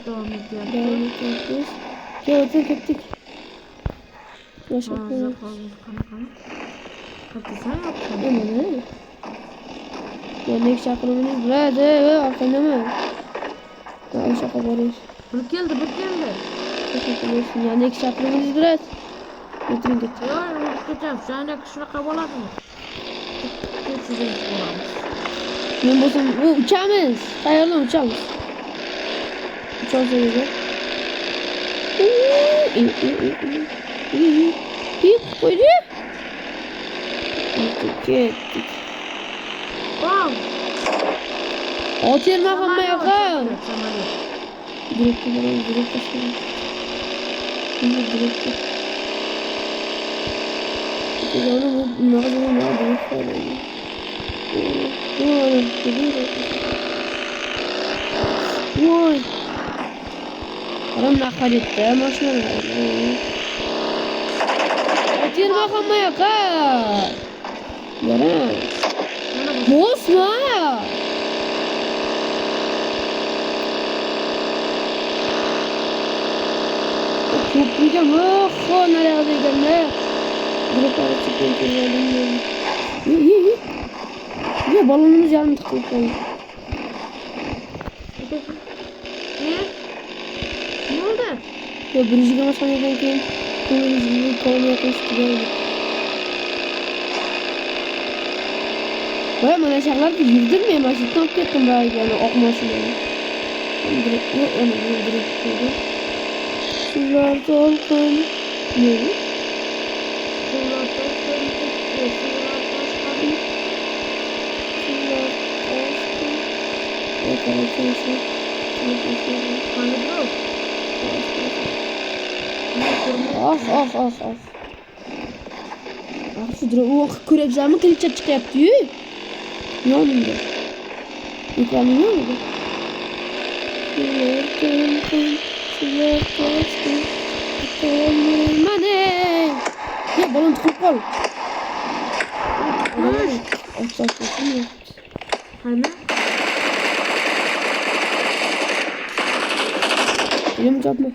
devam ediyoruz. Devam ediyoruz. Gel kettik. Başka Ağzı koyalım. kana. Hadi sen yapsın. Hemen. Yemek şaklamanız burada. Arkanda mı? Ya şaka varıyor. Bırak geldi. Şaka varıyorsun. Yemek şaklamanız biraz. Götürün götürün. Ya unutacağım. Şu an şuna kabaladın mı? Sizin kulağımız. Ben bozum. Bu uçağımız. Hayırlı uçağımız. Uçağımız öyle. İyi. Koydu. Gittik. Wow. Otel makamma yakın. Samarya. Direkte başlayalım. Direkte. Onu bu mağazanın daha büyük falan. Vay. Adam nakaretti maşına var. Otel makamma yakın. Yara. Bosma. Köprüge mi? Nereye gideceğim ne? Direkt ara çıkayım. İyi. Ya balonumuz yarım tıklık oldu. Ne oldu? Ya birinci gama sanırken ki kulağımız gibi kolunu yaklaştı geldi. Baya bana şarkılar da yürüdürmeye başladı. Ne yapıyordum baya yani okumasın yani. Direkt koydum. Sular dolgun. Ne? Sular taşkan. Evet arkadaşlar. Hani bu? Ah. Şu duru küreklerimi kılıça çıkıp diyor. Ne oldu bu? Yıkanıyor mu bu? Sular taşkın. Mane. Ya balon tıkıp kal. Atlatmasın ya. Hani? Elim çarpma.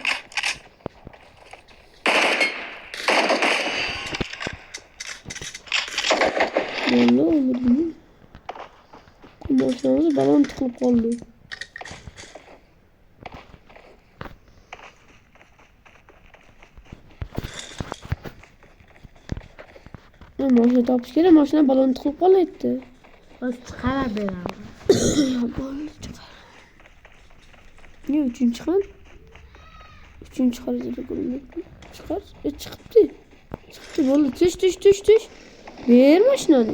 Ne olur bilmiyorum. Kumaşlarımız balon tıkıp kaldı. Maşına tapış kere maşına balon tıkıp kaldı etti. Bas çıkar beraber. Balon çıkar. Niye üçüncü çıkan? Üçüncü çıkarız da kurulmuyor. Çıkar. Çıktı. Vallahi düş. Ver maşinanı.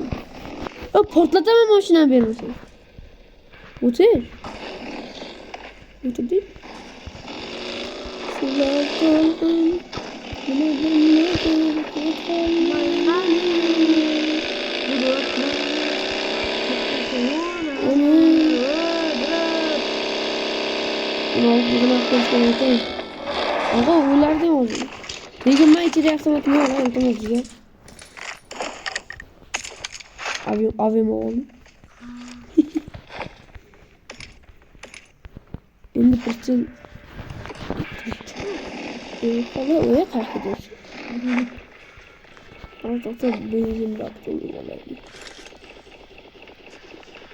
Portlatamam maşinanı ver maşinanı. Otur değil. Sular dolgun. Aga uylardım o zaman. Dedim ben içeri yapsam ne olur? Tamam güzel. Abim oğlum. Şimdi pırçın. Falan öyle kalk ediyorsun. Artık da benzin baktım ilerledi.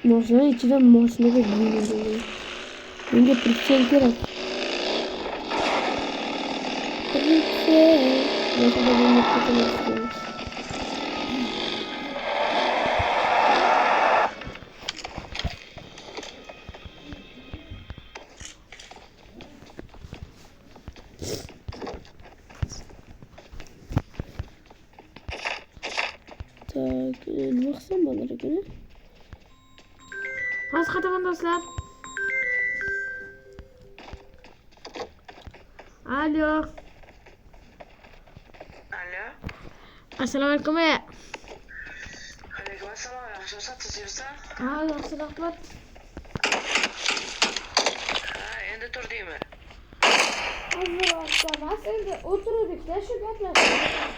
Maşına içinden maşına da benzin oluyor. Önce pırçın kırak. Mesela bir noktada istiyoruz. Baksana bana göre. Hoş geldin dostlar. Alo. Assalamualaikum ya. Waalaikumsalam. Yaxshi tuzibsan? Ha, yaxshi rahmat. Ha, endi turdingmi? Azroqda endi o'tirdik-da shu gaplashdik.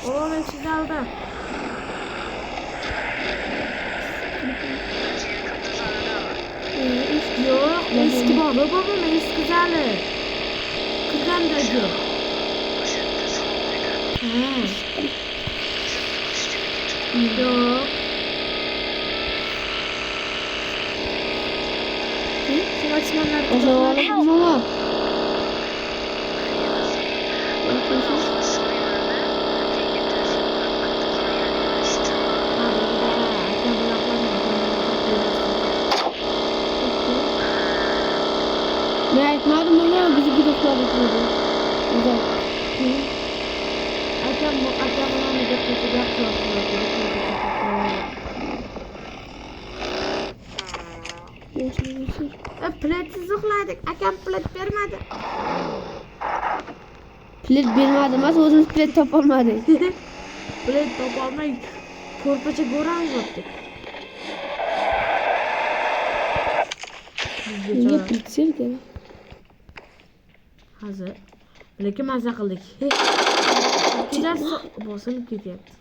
O ben sizi aldım. Seni kapta zanada mı? Yok eski baba babam eski zalı. Kırgandaki. O sende son muydu? He. Üstüne git. Yok. Şu açmanlar O zaman alalım ama. Ne etmedim ama bizi gidiyorlar ediyordu. Güzel. Görüşürüz. Platsız uxlaydık. Akam plat vermedi. Plet vermedim ama o'zimiz plet topolmadik. Plat topolmay ko'rpacha ko'ramiz o'tdik. Niye pletser ki? Hozir lekin maza qildik. Ikkida bosilib ketyapti.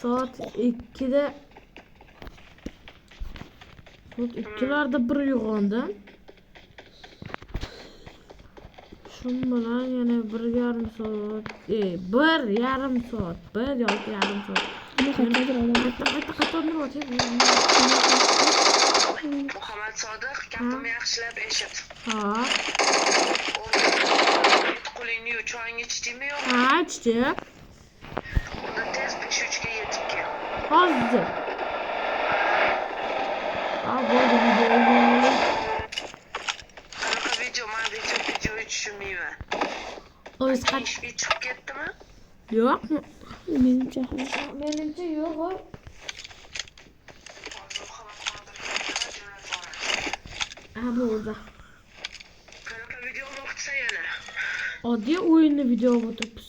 Soat 2da soat 2larda bir uyg'ondim. Shun bilan yana 1,5 soat, 1,5 soat, 1 yoki yarim soat. Ama qaytadir adam. Qayta o'tiryapti. Muhammad Sodiq, gapimni yaxshilab eshit. Ha, Bet qo'lingni yuv, choyingni ichdingmi yo'qmi? ha, ichdi. Unda tez Peshuvchiga yetib kel. Hozir. Ha, bo'ldi video. Qanaqa video? Men videoni tushunmayman. O'z qat. Ish chiqib ketdimi? Yo'qmi? Menimcha Menimcha yo'q. Hozir Muhammad Sodiqqa jo'natib yuboramiz. Ha, bo'ldi. Qanaqa videoni o'qitsa yana? Oddiy o'yinni video o'tiribmiz.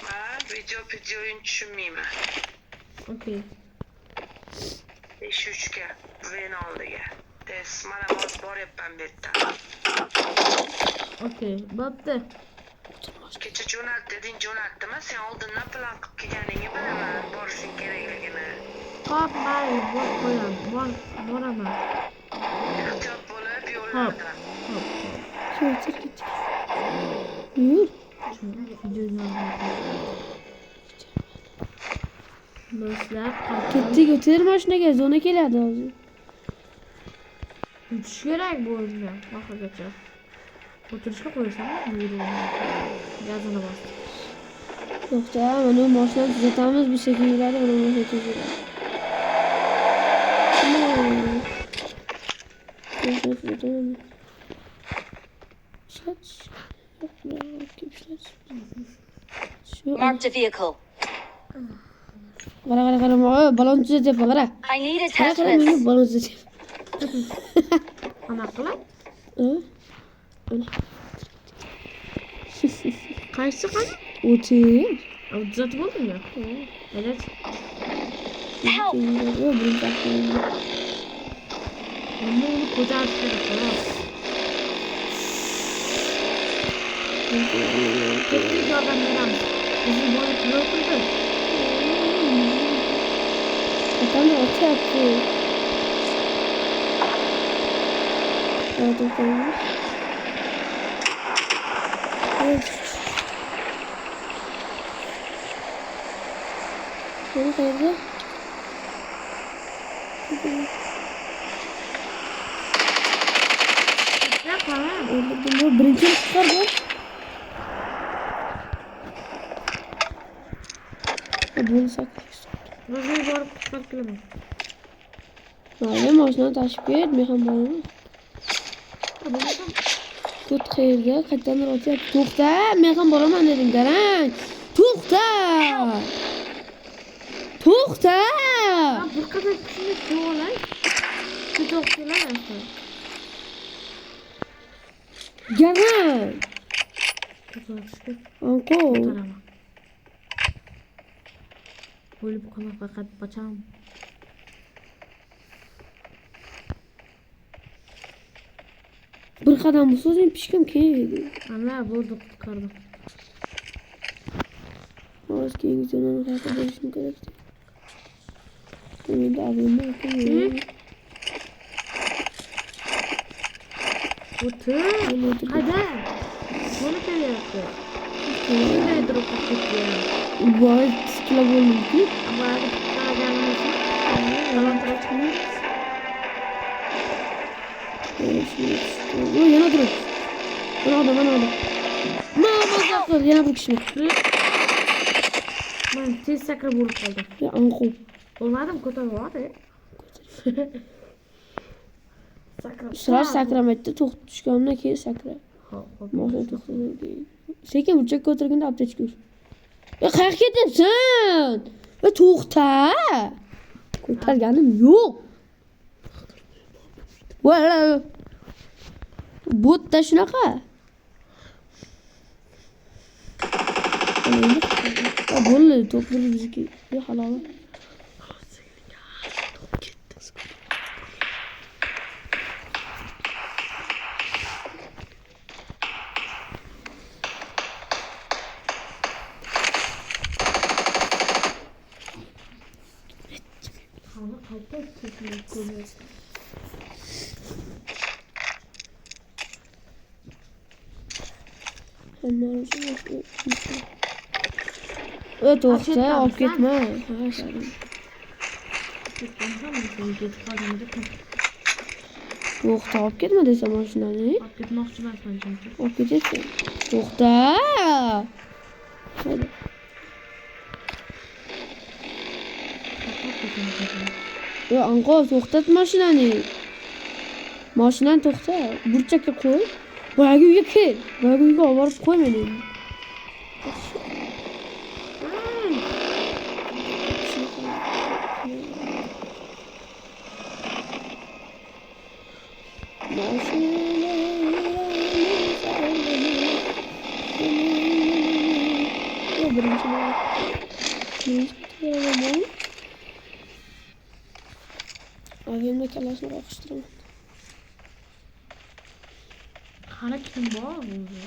Men videoni tushunmayman. Okey. Peshuvchiga, ven oldiga. Tez mana hozir boryapman bu yerda. Okey. Bo'pti. Kecha jo'nat deding, jo'natdimi? Sen oldindan plan qilib kelganingni bilaman, borishing kerakligini. Hop, mayli, qo'yam. Boraman. Ehtiyot bo'lib yo'llarda. Hop. Şöyle git. Yürü. Do'stlar, Gitti götürür maşına geldi. Ona geldi ağzı. uchish kerak bu o'yinga. Oxirigacha. O'tirishga qo'ysam, gazini bosdi. Yok da onu maşına düzeltemez bir şekilde onu maşına düzeltemez. Maşına düzeltemez. Şaç. Yok ya. Kim şaç? Şu. Marked a vehicle. Kara. Balon düzeltip kara. I need Kara attachments. benim balon düzeltip. Ana qilib, Öyle. qaysi qani? Otur. Düzelt bo'ldingmi? Evet. Help! Yok bunu takmayayım. Endi uni ko'tarib kerak, xolos. Teknik yordam beramiz. Bizni bola pul o'qildi. Adam da orta yaptı. Evet, okuymuş. Evet. Bunu koydu. Ne qilay? Öldürdüm bu. Birinci çıkardı. Bunu saklıyoruz. Bizni borib chiqarib kelaman. Mayli, mashina tashib ket, men ham boraman. Kut qayerda? Qayerdandir o'tyapti. To'xta, men ham boraman dedim, garang. To'xta! To'xta! Bir qadar kishini ko'rolay. Juda o'xshalar. Garang! Anko. Qaraman. O'lib qolma faqat bacham. Bir qadam bo'lsa men pishkim kerak. Ana bo'ldi, qutqardim. Az keyingi zonani qayta bo'lishim kerak. Endi abimni aytaman. O'tir. Hadi. Buni kelyapti. Bunday turib ketgan. Voy, tikla bo'ldi-ku. Avvalgi qaraganimiz. Balandroqmi? O yana dur. Mana orada. Mazaqir yana bir kishi. Men tez sakrab bo'lib qoldim. Ya anqu. Bo'lmadim, ko'tarib oladi. Sakrab. Sıra sakramaydi, to'xtab tushgandan keyin sakra. Hop. Mashina to'xtadan keyin. Sekin burchakka o'tirganda aptechka ko'r. Qayerga ketyapsan? To'xta. Ko'targanim yo'q. Voy. Botda shunaqa. Bo'ldi, to'plar bizniki. Halol. To'xta, olib ketma. To'xta, olib ketma desam mashinani. Olib ketmoqchi emasman chunki. Olib ketyapsan. To'xta. Hadi. Anqo, to'xtat mashinani. Mashinani to'xta. Burchakka qo'y. Boyagi uyga kel. Boyagi uyga olib borib qo'y meni. Abimle kalasını bakıştırma. Hala kim bor o'zi?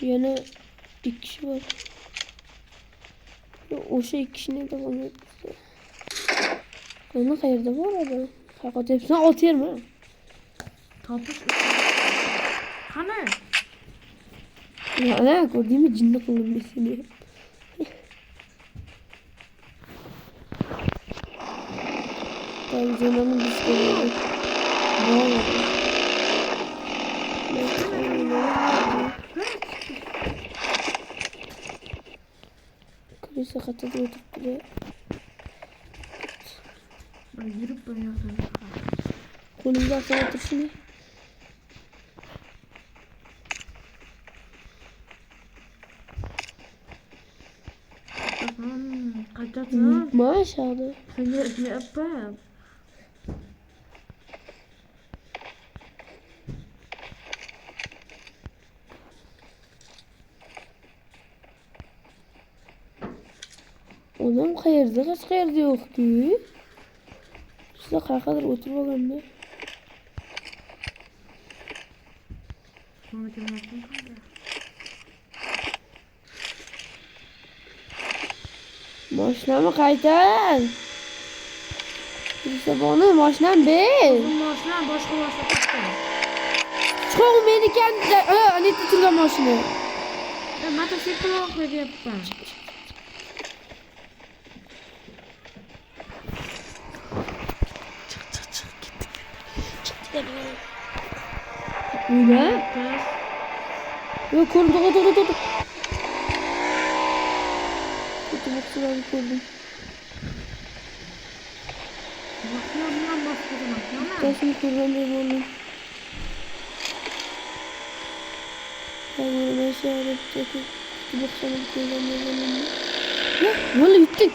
Yana ikki kishi bor. O'sha ikki kishini davom etdi. Qani qayerda bor adam? Haqiqatan ot yermi? Topish. Qani? Ana ko'rdingmi jinni qildim seni. Tanzanın bisküvi. Wow. Kulise katı da oturup bile. Ben yürüp bayıldım. Kolumda atla otur şimdi. Kaçarsın. Maşallah. Seni yapayım. Adam qayerda, hech qayerda yo'q-ku. Sizlar qayerdadir o'tirib olganda. Mana kelmoqchi qanday? Mashinamni qaytar. Saboni mashinam ber. Bu mashina boshqa boshqa ketdi. Chiq menikan, anita turgan mashina. Mototsikl qo'yyapman. Uyda? Yok ko'rdim, to'xta. To'xtamoqchilarni ko'rdim. Mashina bilan boshqa mashina. Tasini ko'rganday bo'ldim. Mana sharif chekib, to'xtalib ko'rganday bo'ldim. Bo'ldi, bitti.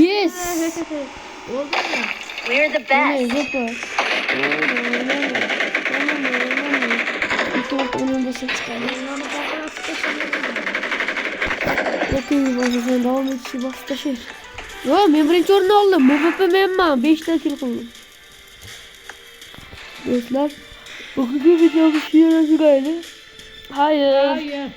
Yes. Oldimi? We're the best. Zopa. Onun başına çıkalım. Bakayım başına devam etişi baştaşır. Ya ben birinci orunu aldım. Mbappe memnun. 5 tane kill kıldım. Dostlar. Bugünkü videomuz şuraya sıraydı. Hayır.